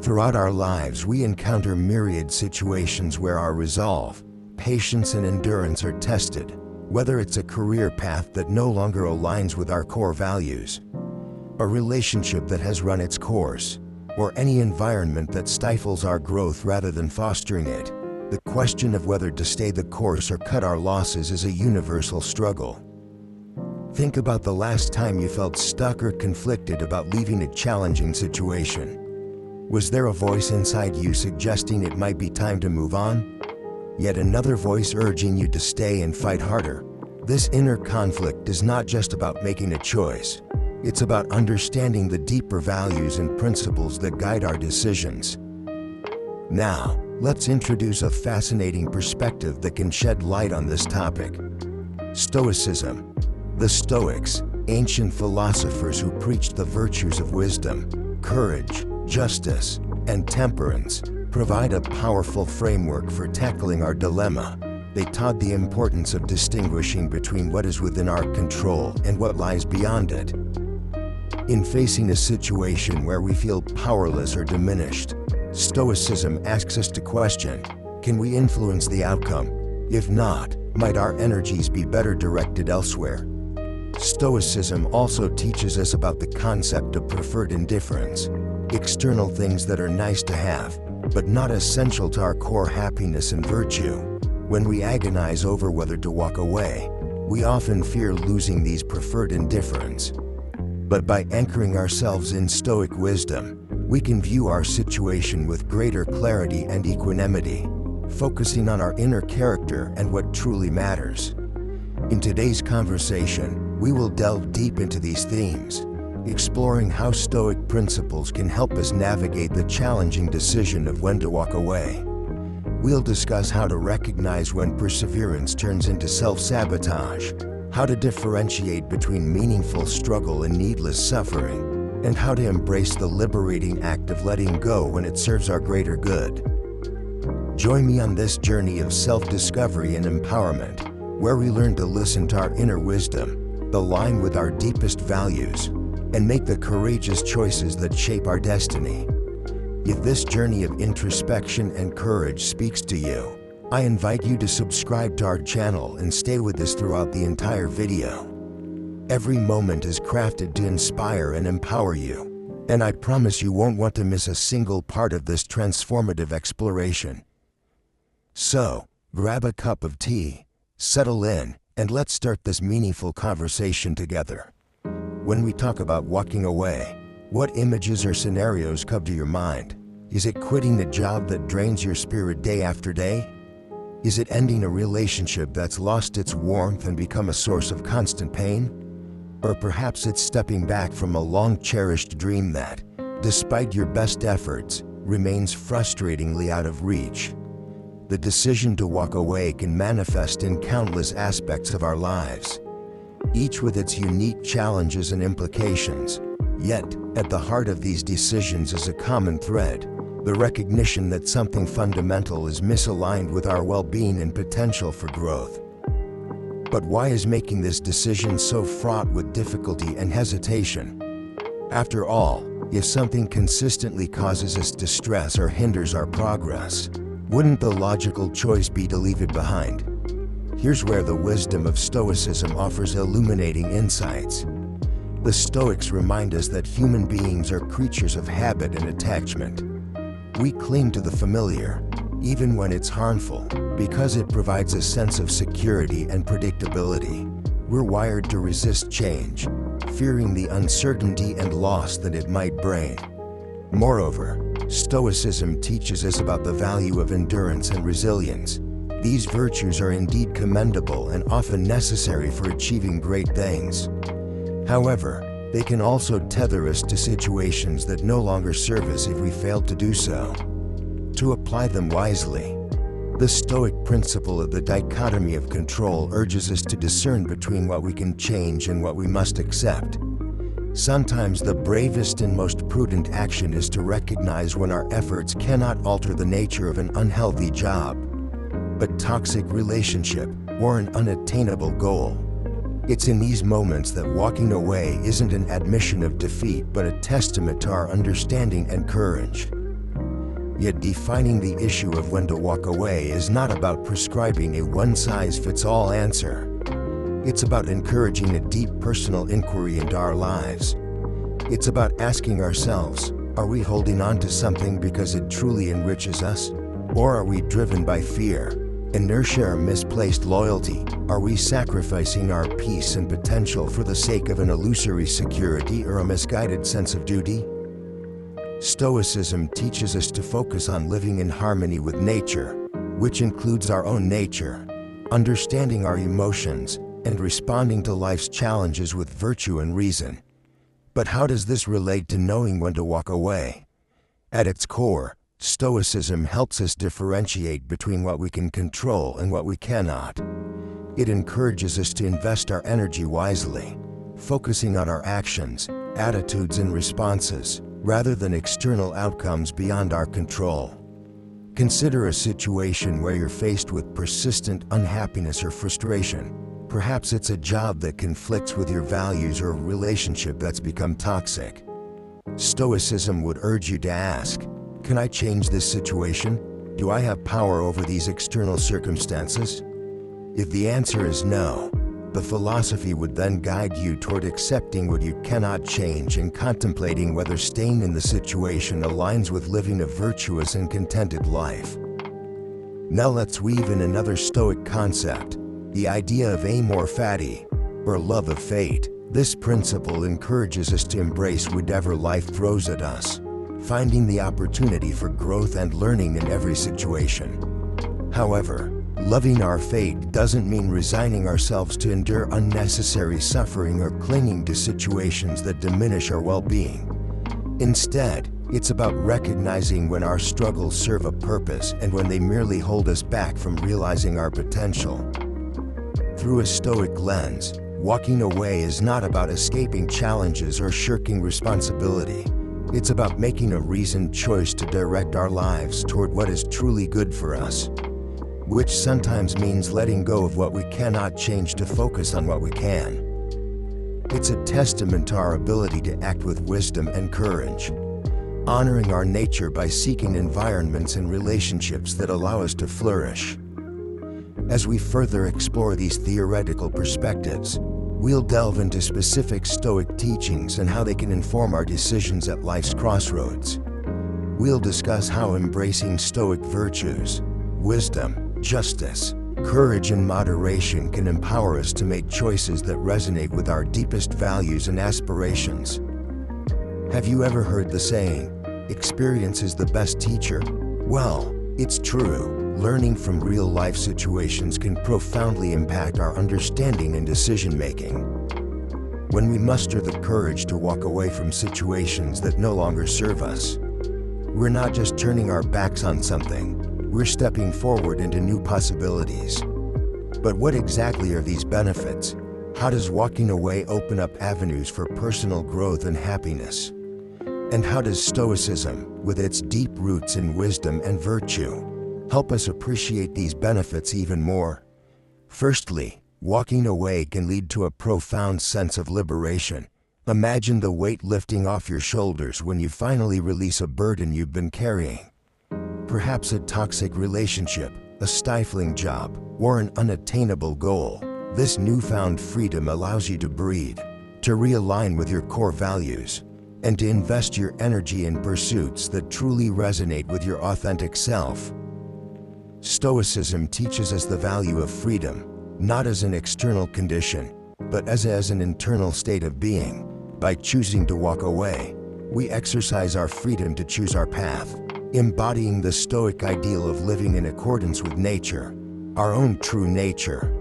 Throughout our lives, we encounter myriad situations where our resolve, patience, and endurance are tested, whether it's a career path that no longer aligns with our core values, a relationship that has run its course, or any environment that stifles our growth rather than fostering it. The question of whether to stay the course or cut our losses is a universal struggle. Think about the last time you felt stuck or conflicted about leaving a challenging situation. Was there a voice inside you suggesting it might be time to move on? Yet another voice urging you to stay and fight harder. This inner conflict is not just about making a choice. It's about understanding the deeper values and principles that guide our decisions. Now, let's introduce a fascinating perspective that can shed light on this topic. Stoicism. The Stoics, ancient philosophers who preached the virtues of wisdom, courage, justice, and temperance, provide a powerful framework for tackling our dilemma. They taught the importance of distinguishing between what is within our control and what lies beyond it. In facing a situation where we feel powerless or diminished, Stoicism asks us to question, can we influence the outcome? If not, might our energies be better directed elsewhere? Stoicism also teaches us about the concept of preferred indifference, external things that are nice to have, but not essential to our core happiness and virtue. When we agonize over whether to walk away, we often fear losing these preferred indifference. But by anchoring ourselves in Stoic wisdom, we can view our situation with greater clarity and equanimity, focusing on our inner character and what truly matters. In today's conversation, we will delve deep into these themes, exploring how Stoic principles can help us navigate the challenging decision of when to walk away. We'll discuss how to recognize when perseverance turns into self-sabotage, how to differentiate between meaningful struggle and needless suffering, and how to embrace the liberating act of letting go when it serves our greater good. Join me on this journey of self-discovery and empowerment, where we learn to listen to our inner wisdom, align with our deepest values, and make the courageous choices that shape our destiny. If this journey of introspection and courage speaks to you, I invite you to subscribe to our channel and stay with us throughout the entire video. Every moment is crafted to inspire and empower you, and I promise you won't want to miss a single part of this transformative exploration. So, grab a cup of tea, settle in, and let's start this meaningful conversation together. When we talk about walking away, what images or scenarios come to your mind? Is it quitting the job that drains your spirit day after day? Is it ending a relationship that's lost its warmth and become a source of constant pain? Or perhaps it's stepping back from a long-cherished dream that, despite your best efforts, remains frustratingly out of reach. The decision to walk away can manifest in countless aspects of our lives, each with its unique challenges and implications. Yet, at the heart of these decisions is a common thread: the recognition that something fundamental is misaligned with our well-being and potential for growth. But why is making this decision so fraught with difficulty and hesitation? After all, if something consistently causes us distress or hinders our progress, wouldn't the logical choice be to leave it behind? Here's where the wisdom of Stoicism offers illuminating insights. The Stoics remind us that human beings are creatures of habit and attachment. We cling to the familiar, even when it's harmful, because it provides a sense of security and predictability. We're wired to resist change, fearing the uncertainty and loss that it might bring. Moreover, Stoicism teaches us about the value of endurance and resilience. These virtues are indeed commendable and often necessary for achieving great things. However, they can also tether us to situations that no longer serve us if we fail to do so. To apply them wisely, the Stoic principle of the dichotomy of control urges us to discern between what we can change and what we must accept. Sometimes the bravest and most prudent action is to recognize when our efforts cannot alter the nature of an unhealthy job, a toxic relationship, or an unattainable goal. It's in these moments that walking away isn't an admission of defeat but a testament to our understanding and courage. Yet defining the issue of when to walk away is not about prescribing a one-size-fits-all answer. It's about encouraging a deep personal inquiry into our lives. It's about asking ourselves, are we holding on to something because it truly enriches us? Or are we driven by fear, inertia, or misplaced loyalty? Are we sacrificing our peace and potential for the sake of an illusory security or a misguided sense of duty? Stoicism teaches us to focus on living in harmony with nature, which includes our own nature, understanding our emotions, and responding to life's challenges with virtue and reason. But how does this relate to knowing when to walk away? At its core, Stoicism helps us differentiate between what we can control and what we cannot. It encourages us to invest our energy wisely, focusing on our actions, attitudes, and responses, rather than external outcomes beyond our control. Consider a situation where you're faced with persistent unhappiness or frustration. Perhaps it's a job that conflicts with your values or a relationship that's become toxic. Stoicism would urge you to ask, can I change this situation? Do I have power over these external circumstances? If the answer is no, the philosophy would then guide you toward accepting what you cannot change and contemplating whether staying in the situation aligns with living a virtuous and contented life. Now let's weave in another Stoic concept, the idea of amor fati, or love of fate. This principle encourages us to embrace whatever life throws at us, finding the opportunity for growth and learning in every situation. However, loving our fate doesn't mean resigning ourselves to endure unnecessary suffering or clinging to situations that diminish our well-being. Instead, it's about recognizing when our struggles serve a purpose and when they merely hold us back from realizing our potential. Through a Stoic lens, walking away is not about escaping challenges or shirking responsibility. It's about making a reasoned choice to direct our lives toward what is truly good for us, which sometimes means letting go of what we cannot change to focus on what we can. It's a testament to our ability to act with wisdom and courage, honoring our nature by seeking environments and relationships that allow us to flourish. As we further explore these theoretical perspectives, we'll delve into specific Stoic teachings and how they can inform our decisions at life's crossroads. We'll discuss how embracing Stoic virtues, wisdom, justice, courage, and moderation can empower us to make choices that resonate with our deepest values and aspirations. Have you ever heard the saying, "Experience is the best teacher"? Well, it's true. Learning from real-life situations can profoundly impact our understanding and decision-making. When we muster the courage to walk away from situations that no longer serve us, we're not just turning our backs on something, we're stepping forward into new possibilities. But what exactly are these benefits? How does walking away open up avenues for personal growth and happiness? And how does Stoicism, with its deep roots in wisdom and virtue, help us appreciate these benefits even more? Firstly, walking away can lead to a profound sense of liberation. Imagine the weight lifting off your shoulders when you finally release a burden you've been carrying. Perhaps a toxic relationship, a stifling job, or an unattainable goal. This newfound freedom allows you to breathe, to realign with your core values, and to invest your energy in pursuits that truly resonate with your authentic self. Stoicism teaches us the value of freedom, not as an external condition, but as an internal state of being. By choosing to walk away, we exercise our freedom to choose our path, embodying the Stoic ideal of living in accordance with nature, our own true nature.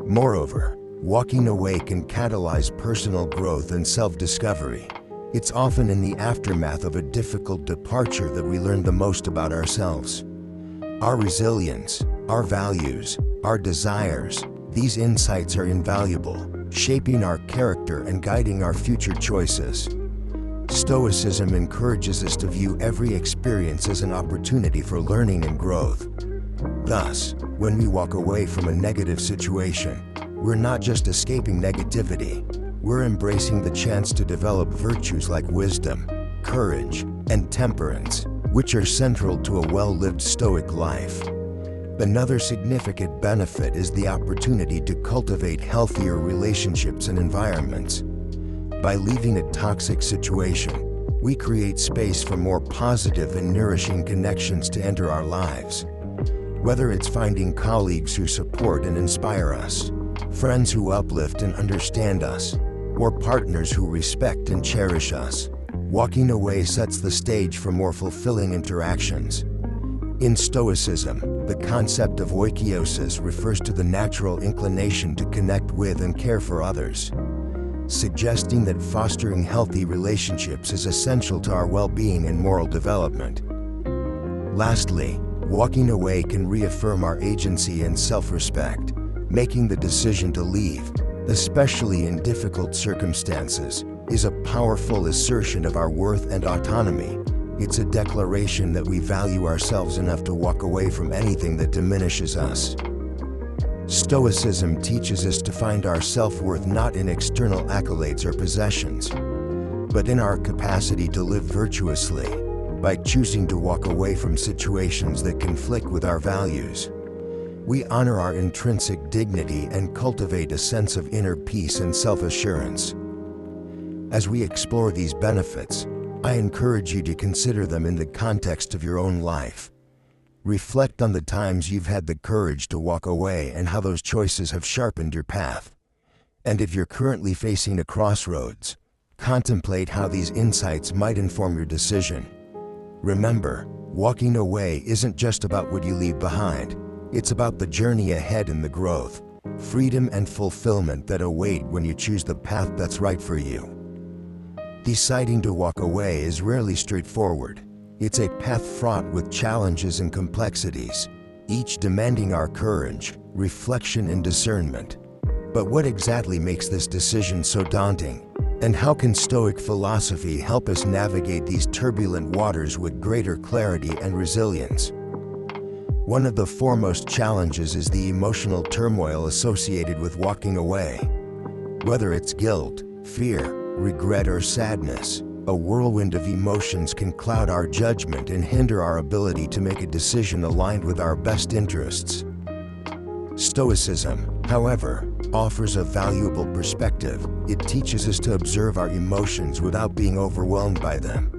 Moreover, walking away can catalyze personal growth and self-discovery. It's often in the aftermath of a difficult departure that we learn the most about ourselves. Our resilience, our values, our desires, these insights are invaluable, shaping our character and guiding our future choices. Stoicism encourages us to view every experience as an opportunity for learning and growth. Thus, when we walk away from a negative situation, we're not just escaping negativity, we're embracing the chance to develop virtues like wisdom, courage, and temperance. which are central to a well-lived Stoic life. Another significant benefit is the opportunity to cultivate healthier relationships and environments. By leaving a toxic situation, we create space for more positive and nourishing connections to enter our lives. Whether it's finding colleagues who support and inspire us, friends who uplift and understand us, or partners who respect and cherish us, walking away sets the stage for more fulfilling interactions. In Stoicism, the concept of oikeiosis refers to the natural inclination to connect with and care for others, suggesting that fostering healthy relationships is essential to our well-being and moral development. Lastly, walking away can reaffirm our agency and self-respect, making the decision to leave, especially in difficult circumstances, is a powerful assertion of our worth and autonomy. It's a declaration that we value ourselves enough to walk away from anything that diminishes us. Stoicism teaches us to find our self-worth not in external accolades or possessions, but in our capacity to live virtuously, by choosing to walk away from situations that conflict with our values. We honor our intrinsic dignity and cultivate a sense of inner peace and self-assurance. As we explore these benefits, I encourage you to consider them in the context of your own life. Reflect on the times you've had the courage to walk away and how those choices have sharpened your path. And if you're currently facing a crossroads, contemplate how these insights might inform your decision. Remember, walking away isn't just about what you leave behind. It's about the journey ahead and the growth, freedom and fulfillment that await when you choose the path that's right for you. Deciding to walk away is rarely straightforward. It's a path fraught with challenges and complexities, each demanding our courage, reflection, and discernment. But what exactly makes this decision so daunting? And how can Stoic philosophy help us navigate these turbulent waters with greater clarity and resilience? One of the foremost challenges is the emotional turmoil associated with walking away. Whether it's guilt, fear, regret, or sadness, a whirlwind of emotions can cloud our judgment and hinder our ability to make a decision aligned with our best interests. Stoicism, however, offers a valuable perspective. It teaches us to observe our emotions without being overwhelmed by them.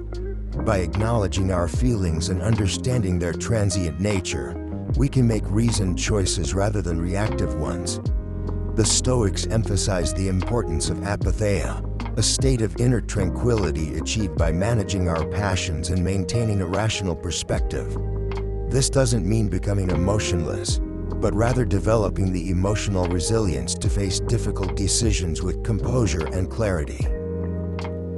By acknowledging our feelings and understanding their transient nature, we can make reasoned choices rather than reactive ones. The Stoics emphasize the importance of apatheia, a state of inner tranquility achieved by managing our passions and maintaining a rational perspective. This doesn't mean becoming emotionless, but rather developing the emotional resilience to face difficult decisions with composure and clarity.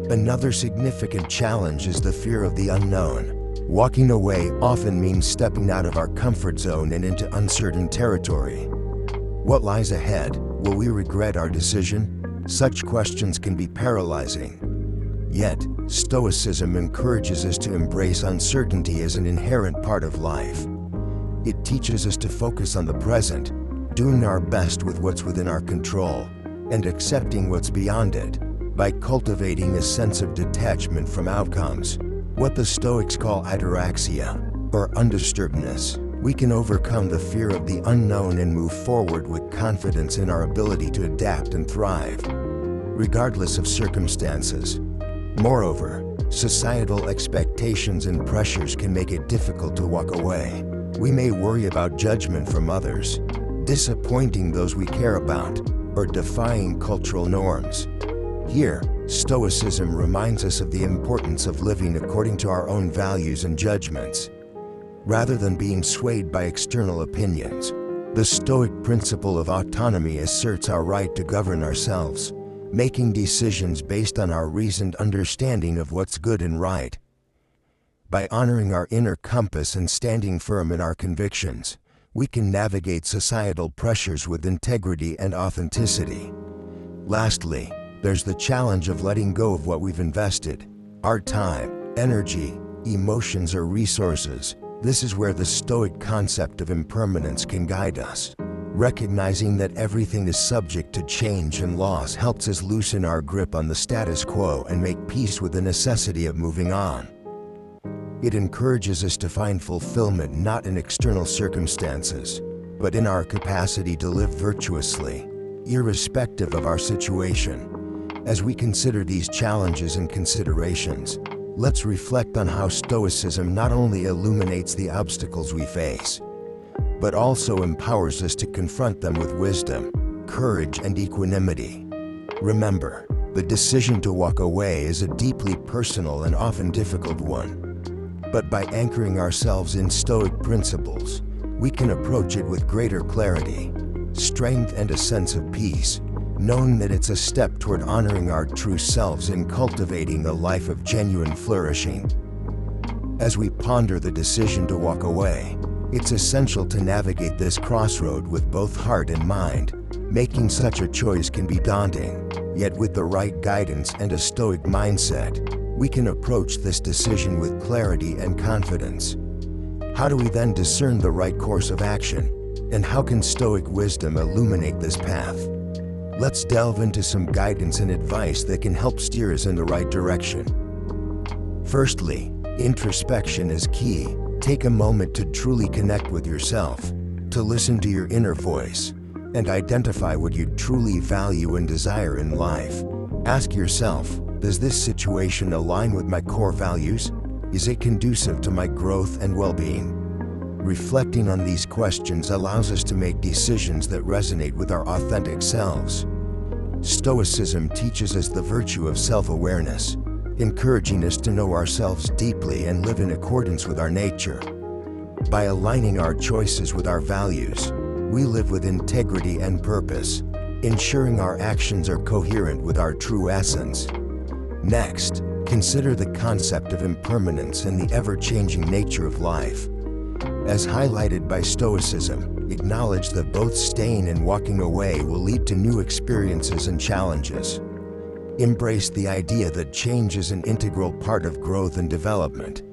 Another significant challenge is the fear of the unknown. Walking away often means stepping out of our comfort zone and into uncertain territory. What lies ahead? Will we regret our decision? Such questions can be paralyzing. Yet, Stoicism encourages us to embrace uncertainty as an inherent part of life. It teaches us to focus on the present, doing our best with what's within our control, and accepting what's beyond it. By cultivating a sense of detachment from outcomes, what the Stoics call ataraxia, or undisturbedness, we can overcome the fear of the unknown and move forward with confidence in our ability to adapt and thrive, regardless of circumstances. Moreover, societal expectations and pressures can make it difficult to walk away. We may worry about judgment from others, disappointing those we care about, or defying cultural norms. Here, Stoicism reminds us of the importance of living according to our own values and judgments, rather than being swayed by external opinions. The Stoic principle of autonomy asserts our right to govern ourselves, making decisions based on our reasoned understanding of what's good and right. By honoring our inner compass and standing firm in our convictions, we can navigate societal pressures with integrity and authenticity. Lastly, there's the challenge of letting go of what we've invested, our time, energy, emotions, or resources. This is where the Stoic concept of impermanence can guide us. Recognizing that everything is subject to change and loss helps us loosen our grip on the status quo and make peace with the necessity of moving on. It encourages us to find fulfillment not in external circumstances, but in our capacity to live virtuously, irrespective of our situation. As we consider these challenges and considerations, let's reflect on how Stoicism not only illuminates the obstacles we face, but also empowers us to confront them with wisdom, courage, and equanimity. Remember, the decision to walk away is a deeply personal and often difficult one. But by anchoring ourselves in Stoic principles, we can approach it with greater clarity, strength, and a sense of peace, knowing that it's a step toward honoring our true selves and cultivating a life of genuine flourishing. As we ponder the decision to walk away, it's essential to navigate this crossroad with both heart and mind. Making such a choice can be daunting, yet with the right guidance and a Stoic mindset, we can approach this decision with clarity and confidence. How do we then discern the right course of action? And how can Stoic wisdom illuminate this path? Let's delve into some guidance and advice that can help steer us in the right direction. Firstly, introspection is key. Take a moment to truly connect with yourself, to listen to your inner voice, and identify what you truly value and desire in life. Ask yourself, does this situation align with my core values? Is it conducive to my growth and well-being? Reflecting on these questions allows us to make decisions that resonate with our authentic selves. Stoicism teaches us the virtue of self-awareness, encouraging us to know ourselves deeply and live in accordance with our nature. By aligning our choices with our values, we live with integrity and purpose, ensuring our actions are coherent with our true essence. Next, consider the concept of impermanence and the ever-changing nature of life. As highlighted by Stoicism, acknowledge that both staying and walking away will lead to new experiences and challenges. Embrace the idea that change is an integral part of growth and development.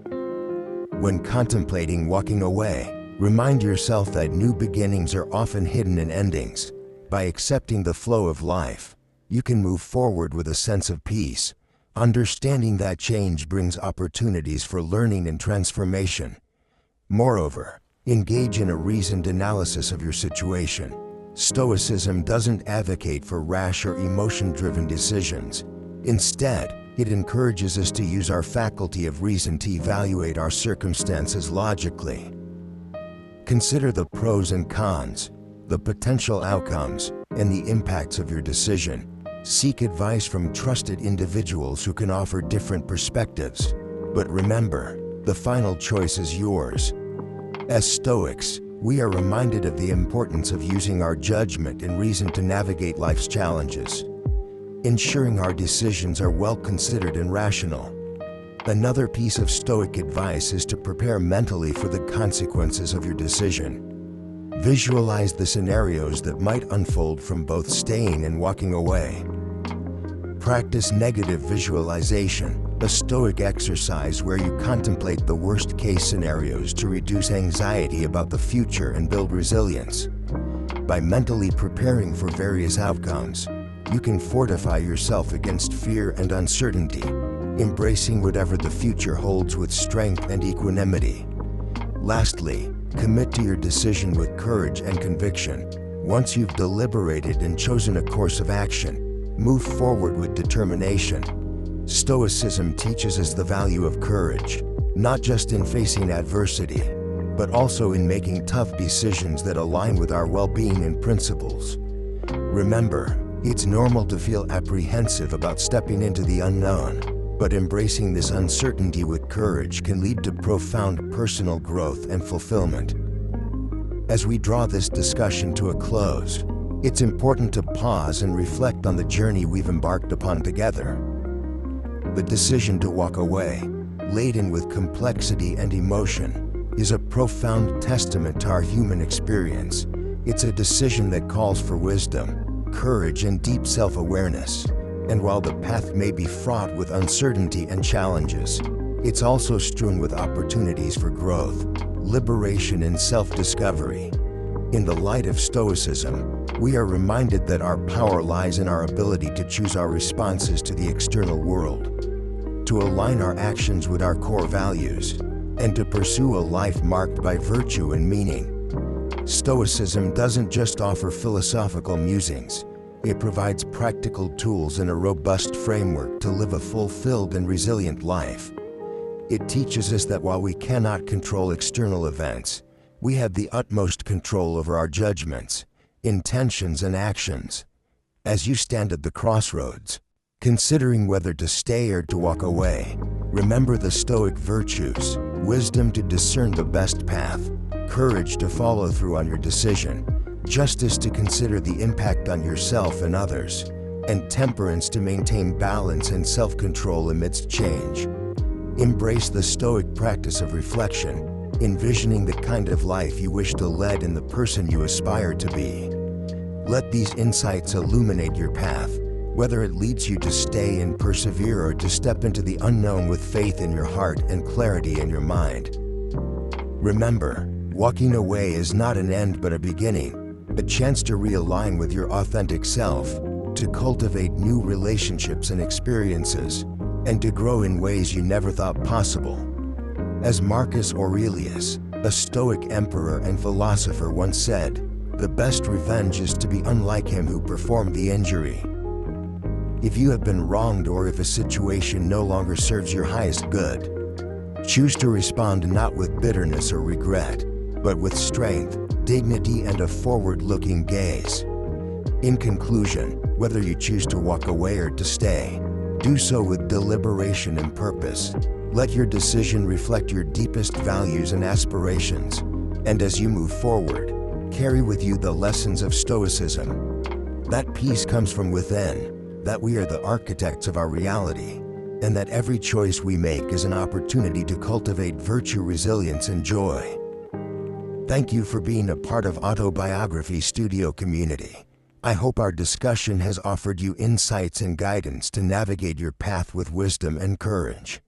When contemplating walking away, remind yourself that new beginnings are often hidden in endings. By accepting the flow of life, you can move forward with a sense of peace, understanding that change brings opportunities for learning and transformation. Moreover, engage in a reasoned analysis of your situation. Stoicism doesn't advocate for rash or emotion-driven decisions. Instead, it encourages us to use our faculty of reason to evaluate our circumstances logically. Consider the pros and cons, the potential outcomes, and the impacts of your decision. Seek advice from trusted individuals who can offer different perspectives. But remember, the final choice is yours. As Stoics, we are reminded of the importance of using our judgment and reason to navigate life's challenges, ensuring our decisions are well considered and rational. Another piece of Stoic advice is to prepare mentally for the consequences of your decision. Visualize the scenarios that might unfold from both staying and walking away. Practice negative visualization, a Stoic exercise where you contemplate the worst-case scenarios to reduce anxiety about the future and build resilience. By mentally preparing for various outcomes, you can fortify yourself against fear and uncertainty, embracing whatever the future holds with strength and equanimity. Lastly, commit to your decision with courage and conviction. Once you've deliberated and chosen a course of action, move forward with determination. Stoicism teaches us the value of courage, not just in facing adversity, but also in making tough decisions that align with our well-being and principles. Remember, it's normal to feel apprehensive about stepping into the unknown, but embracing this uncertainty with courage can lead to profound personal growth and fulfillment. As we draw this discussion to a close, it's important to pause and reflect on the journey we've embarked upon together. The decision to walk away, laden with complexity and emotion, is a profound testament to our human experience. It's a decision that calls for wisdom, courage, and deep self-awareness. And while the path may be fraught with uncertainty and challenges, it's also strewn with opportunities for growth, liberation, and self-discovery. In the light of Stoicism, we are reminded that our power lies in our ability to choose our responses to the external world, to align our actions with our core values, and to pursue a life marked by virtue and meaning. Stoicism doesn't just offer philosophical musings, it provides practical tools and a robust framework to live a fulfilled and resilient life. It teaches us that while we cannot control external events, we have the utmost control over our judgments, intentions, and actions. As you stand at the crossroads, considering whether to stay or to walk away, remember the Stoic virtues: wisdom to discern the best path, courage to follow through on your decision, justice to consider the impact on yourself and others, and temperance to maintain balance and self-control amidst change. Embrace the Stoic practice of reflection, envisioning the kind of life you wish to lead and the person you aspire to be. Let these insights illuminate your path, whether it leads you to stay and persevere or to step into the unknown with faith in your heart and clarity in your mind. Remember, walking away is not an end but a beginning, a chance to realign with your authentic self, to cultivate new relationships and experiences, and to grow in ways you never thought possible. As Marcus Aurelius, a Stoic emperor and philosopher, once said, "The best revenge is to be unlike him who performed the injury." If you have been wronged or if a situation no longer serves your highest good, choose to respond not with bitterness or regret, but with strength, dignity, and a forward-looking gaze. In conclusion, whether you choose to walk away or to stay, do so with deliberation and purpose. Let your decision reflect your deepest values and aspirations, and as you move forward, carry with you the lessons of Stoicism. That peace comes from within, that we are the architects of our reality, and that every choice we make is an opportunity to cultivate virtue, resilience, and joy. Thank you for being a part of Autobiography Studio community. I hope our discussion has offered you insights and guidance to navigate your path with wisdom and courage.